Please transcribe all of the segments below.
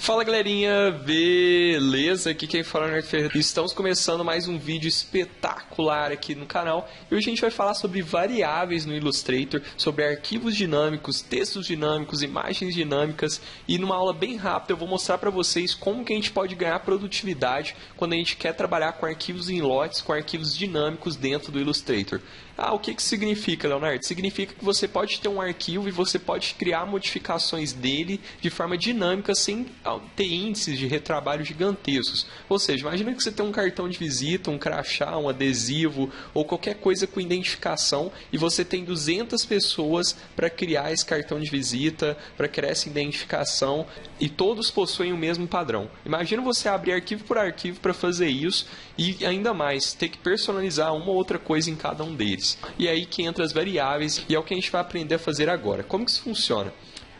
Fala galerinha, beleza? Aqui quem fala é o Leonardo Ferreira. Estamos começando mais um vídeo espetacular aqui no canal. E hoje a gente vai falar sobre variáveis no Illustrator, sobre arquivos dinâmicos, textos dinâmicos, imagens dinâmicas. E numa aula bem rápida eu vou mostrar para vocês como que a gente pode ganhar produtividade quando a gente quer trabalhar com arquivos em lotes, com arquivos dinâmicos dentro do Illustrator. O que que significa, Leonardo? Significa que você pode ter um arquivo e você pode criar modificações dele de forma dinâmica sem ter índices de retrabalho gigantescos. Ou seja, imagina que você tem um cartão de visita, um crachá, um adesivo ou qualquer coisa com identificação e você tem 200 pessoas para criar esse cartão de visita, para criar essa identificação e todos possuem o mesmo padrão. Imagina você abrir arquivo por arquivo para fazer isso e ainda mais, ter que personalizar uma ou outra coisa em cada um deles. E aí que entra as variáveis e é o que a gente vai aprender a fazer agora. Como que isso funciona?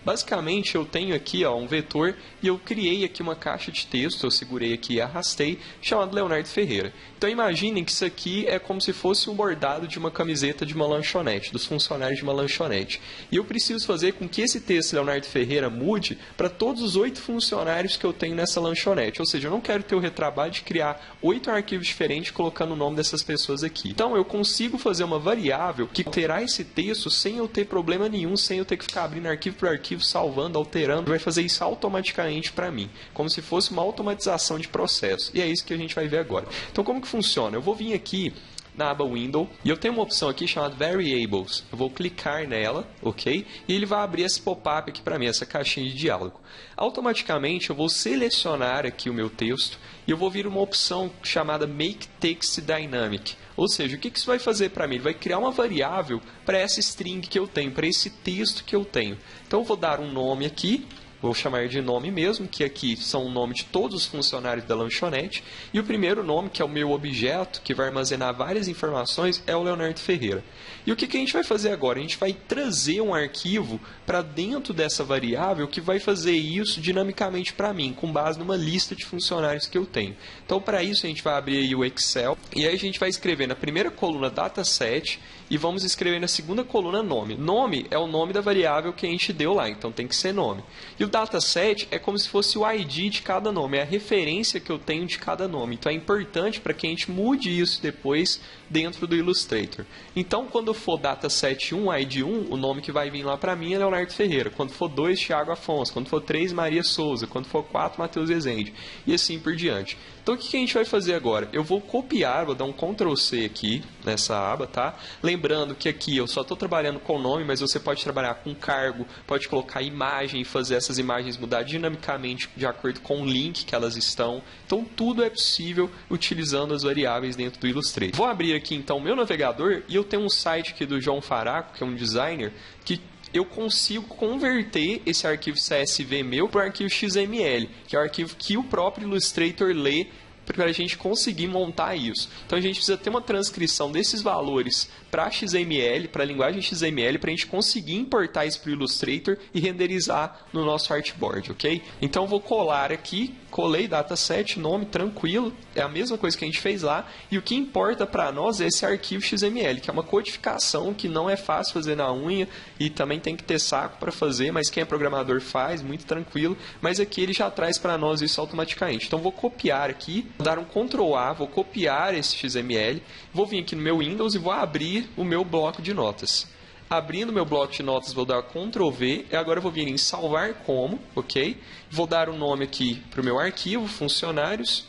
Basicamente eu tenho aqui um vetor e eu criei aqui uma caixa de texto, eu segurei aqui e arrastei, chamado Leonardo Ferreira. Então imaginem que isso aqui é como se fosse um bordado de uma camiseta de uma lanchonete, dos funcionários de uma lanchonete. E eu preciso fazer com que esse texto Leonardo Ferreira mude para todos os 8 funcionários que eu tenho nessa lanchonete. Ou seja, eu não quero ter o retrabalho de criar 8 arquivos diferentes colocando o nome dessas pessoas aqui. Então eu consigo fazer uma variável que terá esse texto sem eu ter problema nenhum, sem eu ter que ficar abrindo arquivo por arquivo, salvando, alterando, vai fazer isso automaticamente para mim, como se fosse uma automatização de processo. E é isso que a gente vai ver agora. Então, como que funciona? Eu vou vir aqui na aba Window e eu tenho uma opção aqui chamada Variables. Eu vou clicar nela, ok? E ele vai abrir esse pop-up aqui para mim, essa caixinha de diálogo. Automaticamente eu vou selecionar aqui o meu texto e eu vou vir uma opção chamada Make Text Dynamic. Ou seja, o que isso vai fazer para mim? Ele vai criar uma variável para essa string que eu tenho, para esse texto que eu tenho. Então eu vou dar um nome aqui. Vou chamar de nome mesmo, que aqui são o nome de todos os funcionários da lanchonete. E o primeiro nome, que é o meu objeto, que vai armazenar várias informações, é o Leonardo Ferreira. E o que a gente vai fazer agora? A gente vai trazer um arquivo para dentro dessa variável que vai fazer isso dinamicamente para mim, com base numa lista de funcionários que eu tenho. Então, para isso, a gente vai abrir aí o Excel. E aí a gente vai escrever na primeira coluna Dataset e vamos escrever na segunda coluna Nome. Nome é o nome da variável que a gente deu lá, então tem que ser nome. E o dataset é como se fosse o ID de cada nome, é a referência que eu tenho de cada nome. Então é importante para que a gente mude isso depois dentro do Illustrator. Então quando for dataset 1, ID 1, o nome que vai vir lá para mim é Leonardo Ferreira. Quando for 2, Thiago Afonso. Quando for 3, Maria Souza. Quando for 4, Matheus Rezende. E assim por diante. Então o que a gente vai fazer agora? Eu vou copiar, vou dar um Ctrl C aqui nessa aba, tá? Lembrando que aqui eu só estou trabalhando com nome, mas você pode trabalhar com cargo, pode colocar imagem e fazer essas imagens mudar dinamicamente de acordo com o link que elas estão. Então tudo é possível utilizando as variáveis dentro do Illustrator. Vou abrir aqui então o meu navegador e eu tenho um site aqui do João Faraco, que é um designer, que eu consigo converter esse arquivo CSV meu para o arquivo XML, que é o arquivo que o próprio Illustrator lê para a gente conseguir montar isso. Então a gente precisa ter uma transcrição desses valores para XML, para a linguagem XML, para a gente conseguir importar isso para o Illustrator e renderizar no nosso artboard, ok? Então eu vou colar aqui, colei dataset, nome, tranquilo, é a mesma coisa que a gente fez lá, e o que importa para nós é esse arquivo XML, que é uma codificação que não é fácil fazer na unha e também tem que ter saco para fazer, mas quem é programador faz, muito tranquilo, mas aqui ele já traz para nós isso automaticamente. Então vou copiar aqui, vou dar um Ctrl A, vou copiar esse XML, vou vir aqui no meu Windows e vou abrir o meu bloco de notas. Abrindo o meu bloco de notas, vou dar Ctrl V, e agora eu vou vir em salvar como, ok? Vou dar um nome aqui para o meu arquivo, funcionários,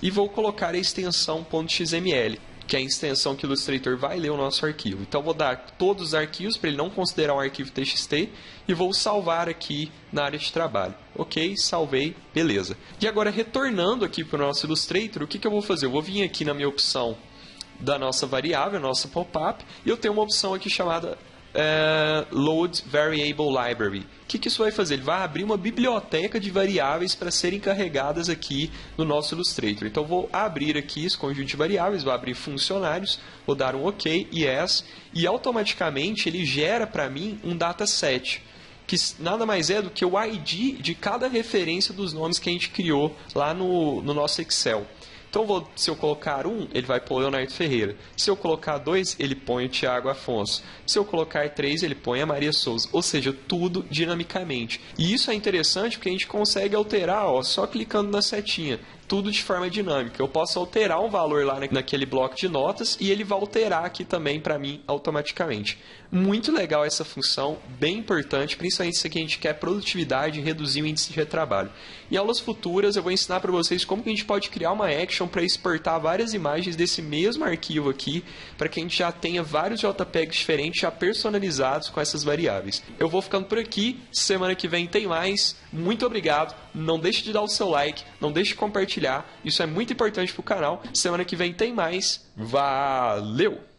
e vou colocar a extensão .xml, que é a extensão que o Illustrator vai ler o nosso arquivo. Então vou dar todos os arquivos para ele não considerar um arquivo TXT e vou salvar aqui na área de trabalho. Ok, salvei, beleza. E agora retornando aqui para o nosso Illustrator, o que eu vou fazer? Eu vou vir aqui na minha opção da nossa variável, nossa pop-up, e eu tenho uma opção aqui chamada Load Variable Library. O que isso vai fazer? Ele vai abrir uma biblioteca de variáveis para serem carregadas aqui no nosso Illustrator. Então, eu vou abrir aqui esse conjunto de variáveis, vou abrir funcionários, vou dar um OK, yes, e automaticamente ele gera para mim um dataset, que nada mais é do que o ID de cada referência dos nomes que a gente criou lá no nosso Excel. Então, se eu colocar 1, ele vai pôr o Leonardo Ferreira. Se eu colocar 2, ele põe o Thiago Afonso. Se eu colocar 3, ele põe a Maria Souza. Ou seja, tudo dinamicamente. E isso é interessante porque a gente consegue alterar, ó, só clicando na setinha. Tudo de forma dinâmica. Eu posso alterar um valor lá naquele bloco de notas e ele vai alterar aqui também para mim automaticamente. Muito legal essa função, bem importante, principalmente se a gente quer produtividade e reduzir o índice de retrabalho. Em aulas futuras eu vou ensinar para vocês como que a gente pode criar uma action para exportar várias imagens desse mesmo arquivo aqui, para que a gente já tenha vários JPEGs diferentes já personalizados com essas variáveis. Eu vou ficando por aqui, semana que vem tem mais. Muito obrigado, não deixe de dar o seu like, não deixe de compartilhar, isso é muito importante para o canal. Semana que vem tem mais, valeu!